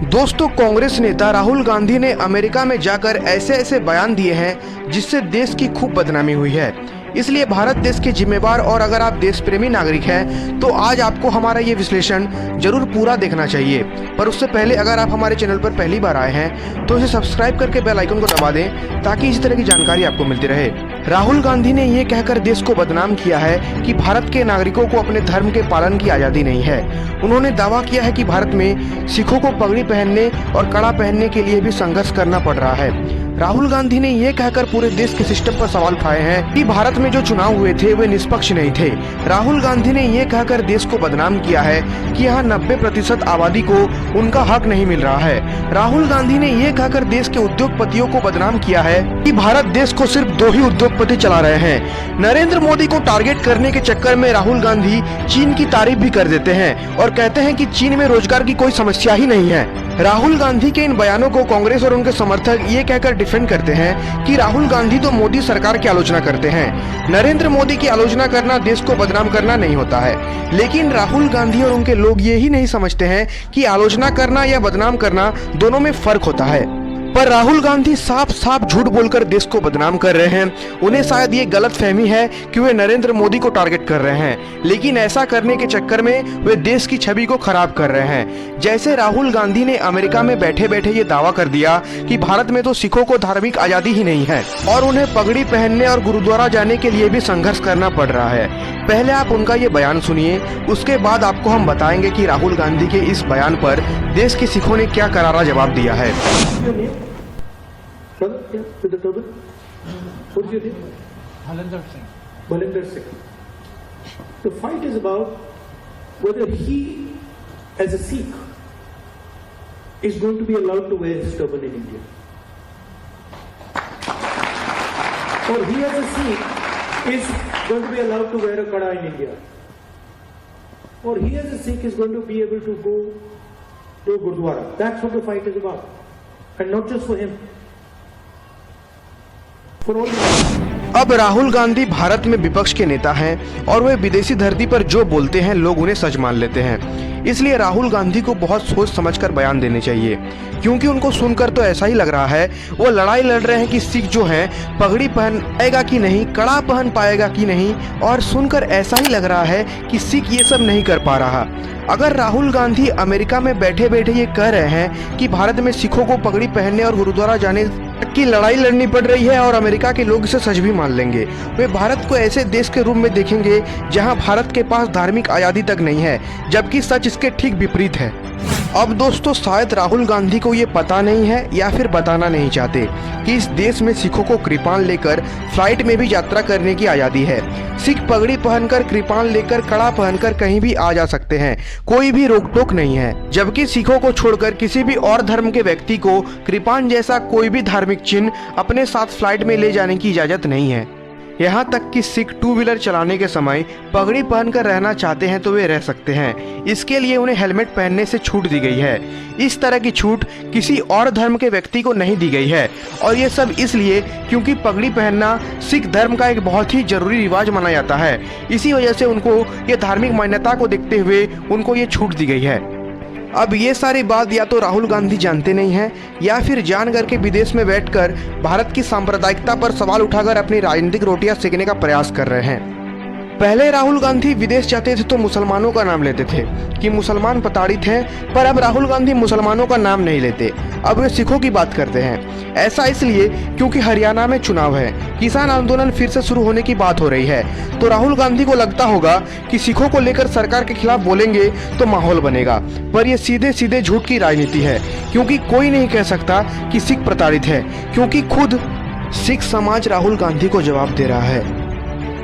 दोस्तों, कांग्रेस नेता राहुल गांधी ने अमेरिका में जाकर ऐसे ऐसे बयान दिए हैं जिससे देश की खूब बदनामी हुई है। इसलिए भारत देश के जिम्मेवार और अगर आप देश प्रेमी नागरिक हैं तो आज आपको हमारा ये विश्लेषण जरूर पूरा देखना चाहिए। पर उससे पहले अगर आप हमारे चैनल पर पहली बार आए हैं तो इसे सब्सक्राइब करके बेल आइकन को दबा दें ताकि इसी तरह की जानकारी आपको मिलती रहे। राहुल गांधी ने ये कहकर देश को बदनाम किया है कि भारत के नागरिकों को अपने धर्म के पालन की आज़ादी नहीं है। उन्होंने दावा किया है कि भारत में सिखों को पगड़ी पहनने और कड़ा पहनने के लिए भी संघर्ष करना पड़ रहा है। राहुल गांधी ने यह कहकर पूरे देश के सिस्टम पर सवाल उठाए हैं कि भारत में जो चुनाव हुए थे वे निष्पक्ष नहीं थे। राहुल गांधी ने यह कहकर देश को बदनाम किया है कि यहाँ 90% आबादी को उनका हक नहीं मिल रहा है। राहुल गांधी ने यह कहकर देश के उद्योगपतियों को बदनाम किया है कि भारत देश को सिर्फ 2 ही उद्योगपति चला रहे हैं। नरेंद्र मोदी को टारगेट करने के चक्कर में राहुल गांधी चीन की तारीफ भी कर देते हैं और कहते हैं कि चीन में रोजगार की कोई समस्या ही नहीं है। राहुल गांधी के इन बयानों को कांग्रेस और उनके समर्थक ये कहकर डिफेंड करते हैं कि राहुल गांधी तो मोदी सरकार की आलोचना करते हैं। नरेंद्र मोदी की आलोचना करना देश को बदनाम करना नहीं होता है। लेकिन राहुल गांधी और उनके लोग ये ही नहीं समझते हैं कि आलोचना करना या बदनाम करना दोनों में फर्क होता है। पर राहुल गांधी साफ साफ झूठ बोलकर देश को बदनाम कर रहे हैं। उन्हें शायद ये गलत फहमी है कि वे नरेंद्र मोदी को टारगेट कर रहे हैं, लेकिन ऐसा करने के चक्कर में वे देश की छवि को खराब कर रहे हैं। जैसे राहुल गांधी ने अमेरिका में बैठे बैठे ये दावा कर दिया कि भारत में तो सिखों को धार्मिक आजादी ही नहीं है और उन्हें पगड़ी पहनने और गुरुद्वारा जाने के लिए भी संघर्ष करना पड़ रहा है। पहले आप उनका ये बयान सुनिए, उसके बाद आपको हम बताएंगे कि राहुल गांधी के इस बयान पर देश के सिखों ने क्या करारा जवाब दिया है। Brother, yeah, with the turban. What's your name? Balinder Singh. Balinder Singh. The fight is about whether he, as a Sikh, is going to be allowed to wear his turban in India. Or he, as a Sikh, is going to be allowed to wear a kada in India. Or he, as a Sikh, is going to be able to go to Gurdwara. That's what the fight is about. And not just for him. अब राहुल गांधी भारत में विपक्ष के नेता हैं और वे विदेशी धरती पर जो बोलते हैं लोग उन्हें सच मान लेते हैं। इसलिए राहुल गांधी को बहुत सोच समझकर बयान देने चाहिए, क्योंकि उनको सुनकर तो ऐसा ही लग रहा है वो लड़ाई लड़ रहे हैं कि सिख जो है पगड़ी पहन पाएगा कि नहीं, कड़ा पहन पाएगा कि नहीं, और सुनकर ऐसा ही लग रहा है कि सिख ये सब नहीं कर पा रहा। अगर राहुल गांधी अमेरिका में बैठे बैठे ये कह रहे हैं कि भारत में सिखों को पगड़ी पहनने और गुरुद्वारा जाने की लड़ाई लड़नी पड़ रही है और अमेरिका के लोग इसे सच भी मान लेंगे, वे भारत को ऐसे देश के रूप में देखेंगे जहां भारत के पास धार्मिक आज़ादी तक नहीं है, जबकि सच इसके ठीक विपरीत है। अब दोस्तों, शायद राहुल गांधी को ये पता नहीं है या फिर बताना नहीं चाहते कि इस देश में सिखों को कृपाण लेकर फ्लाइट में भी यात्रा करने की आज़ादी है। सिख पगड़ी पहनकर, कृपाण लेकर, कड़ा पहनकर कहीं भी आ जा सकते हैं, कोई भी रोक टोक नहीं है। जबकि सिखों को छोड़कर किसी भी और धर्म के व्यक्ति को कृपाण जैसा कोई भी धार्मिक चिन्ह अपने साथ फ्लाइट में ले जाने की इजाज़त नहीं है। यहाँ तक कि सिख 2 व्हीलर चलाने के समय पगड़ी पहनकर रहना चाहते हैं तो वे रह सकते हैं। इसके लिए उन्हें हेलमेट पहनने से छूट दी गई है। इस तरह की छूट किसी और धर्म के व्यक्ति को नहीं दी गई है, और ये सब इसलिए क्योंकि पगड़ी पहनना सिख धर्म का एक बहुत ही जरूरी रिवाज माना जाता है। इसी वजह से उनको ये धार्मिक मान्यता को देखते हुए उनको ये छूट दी गई है। अब ये सारी बात या तो राहुल गांधी जानते नहीं हैं या फिर जान करके विदेश में बैठकर भारत की सांप्रदायिकता पर सवाल उठाकर अपनी राजनीतिक रोटियां सेकने का प्रयास कर रहे हैं। पहले राहुल गांधी विदेश जाते थे तो मुसलमानों का नाम लेते थे कि मुसलमान प्रताड़ित हैं, पर अब राहुल गांधी मुसलमानों का नाम नहीं लेते, अब वे सिखों की बात करते हैं। ऐसा इसलिए क्योंकि हरियाणा में चुनाव है, किसान आंदोलन फिर से शुरू होने की बात हो रही है, तो राहुल गांधी को लगता होगा कि सिखों को लेकर सरकार के खिलाफ बोलेंगे तो माहौल बनेगा। पर यह सीधे सीधे झूठ की राजनीति है, क्योंकि कोई नहीं कह सकता कि सिख प्रताड़ित है, क्योंकि खुद सिख समाज राहुल गांधी को जवाब दे रहा है।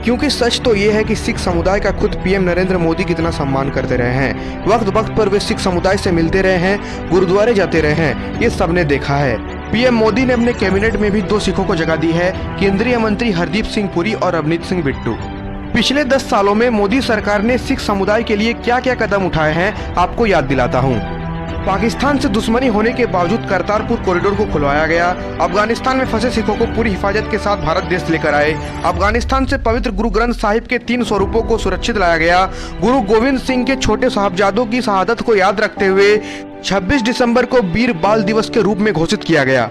क्योंकि सच तो ये है कि सिख समुदाय का खुद पीएम नरेंद्र मोदी कितना सम्मान करते रहे हैं। वक्त वक्त पर वे सिख समुदाय से मिलते रहे हैं, गुरुद्वारे जाते रहे हैं, ये सबने देखा है। पीएम मोदी ने अपने कैबिनेट में भी 2 सिखों को जगह दी है, केंद्रीय मंत्री हरदीप सिंह पुरी और अवनीत सिंह बिट्टू। पिछले 10 सालों में मोदी सरकार ने सिख समुदाय के लिए क्या क्या कदम उठाए हैं आपको याद दिलाता हूँ। पाकिस्तान से दुश्मनी होने के बावजूद करतारपुर कॉरिडोर को खुलवाया गया। अफगानिस्तान में फंसे सिखों को पूरी हिफाजत के साथ भारत देश लेकर आए। अफगानिस्तान से पवित्र गुरु ग्रंथ साहिब के 3 स्वरूपों को सुरक्षित लाया गया। गुरु गोविंद सिंह के छोटे साहबजादों की शहादत को याद रखते हुए 26 दिसंबर को वीर बाल दिवस के रूप में घोषित किया गया।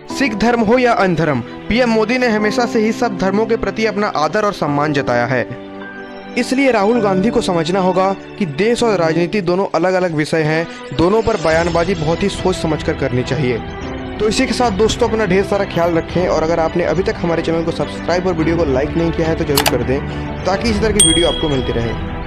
सिख धर्म हो या अन्य धर्म, पीएम मोदी ने हमेशा से ही सब धर्मों के प्रति अपना आदर और सम्मान जताया है। इसलिए राहुल गांधी को समझना होगा कि देश और राजनीति दोनों अलग अलग विषय हैं, दोनों पर बयानबाजी बहुत ही सोच समझकर करनी चाहिए। तो इसी के साथ दोस्तों अपना ढेर सारा ख्याल रखें, और अगर आपने अभी तक हमारे चैनल को सब्सक्राइब और वीडियो को लाइक नहीं किया है तो जरूर कर दें, ताकि इसी तरह की वीडियो आपको मिलती रहे।